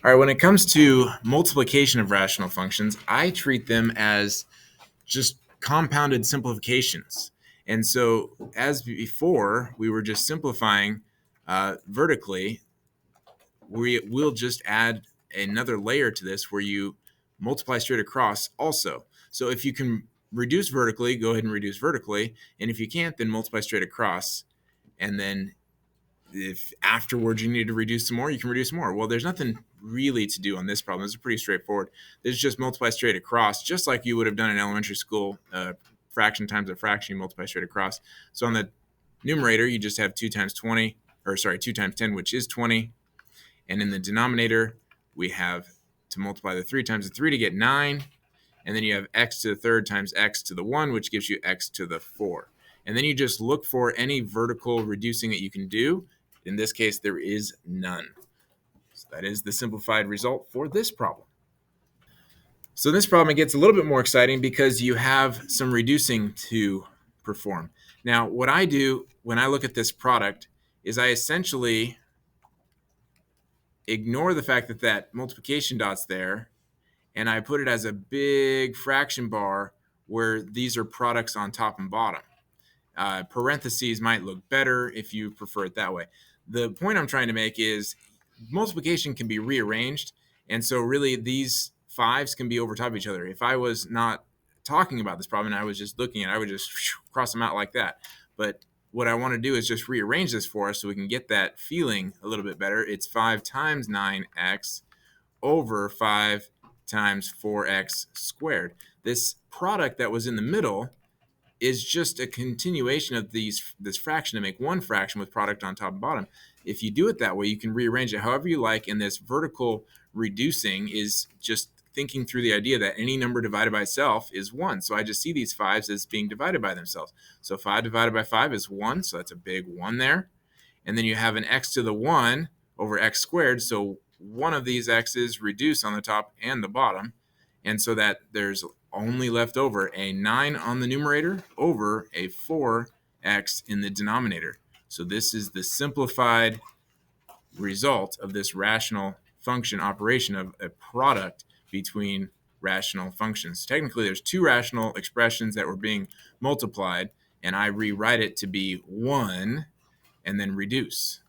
All right, when it comes to multiplication of rational functions, I treat them as just compounded simplifications. And so, as before, we were just simplifying vertically. We will just add another layer to this where you multiply straight across also. So if you can reduce vertically, go ahead and reduce vertically. And if you can't, then multiply straight across. And then if afterwards you need to reduce some more, you can reduce more. Well, there's nothing really to do on this problem. It's pretty straightforward. This is just multiply straight across, just like you would have done in elementary school. Fraction times a fraction, you multiply straight across. So on the numerator, you just have 2 times 20, or sorry, 2 times 10, which is 20. And in the denominator, we have to multiply the 3 times the 3 to get 9. And then you have x to the third times x to the 1, which gives you x to the 4. And then you just look for any vertical reducing that you can do. In this case, there is none. So that is the simplified result for this problem. So this problem, it gets a little bit more exciting because you have some reducing to perform. Now, what I do when I look at this product is I essentially ignore the fact that that multiplication dot's there, and I put it as a big fraction bar where these are products on top and bottom. Parentheses might look better if you prefer it that way. The point I'm trying to make is multiplication can be rearranged, and so really these fives can be over top of each other. If I was not talking about this problem and I was just looking at it, I would just cross them out like that. But what I want to do is just rearrange this for us so we can get that feeling a little bit better. It's 5 times 9x over 5 times 4x squared. This product that was in the middle is just a continuation of this fraction to make one fraction with product on top and bottom. If you do it that way, you can rearrange it however you like, and this vertical reducing is just thinking through the idea that any number divided by itself is 1. So I just see these 5s as being divided by themselves. So 5 divided by 5 is 1, so that's a big 1 there. And then you have an x to the 1 over x squared, so one of these x's reduce on the top and the bottom, and so that there's only left over a 9 on the numerator over a 4x in the denominator. So this is the simplified result of this rational function operation of a product between rational functions. Technically, there's 2 rational expressions that were being multiplied, and I rewrite it to be 1 and then reduce.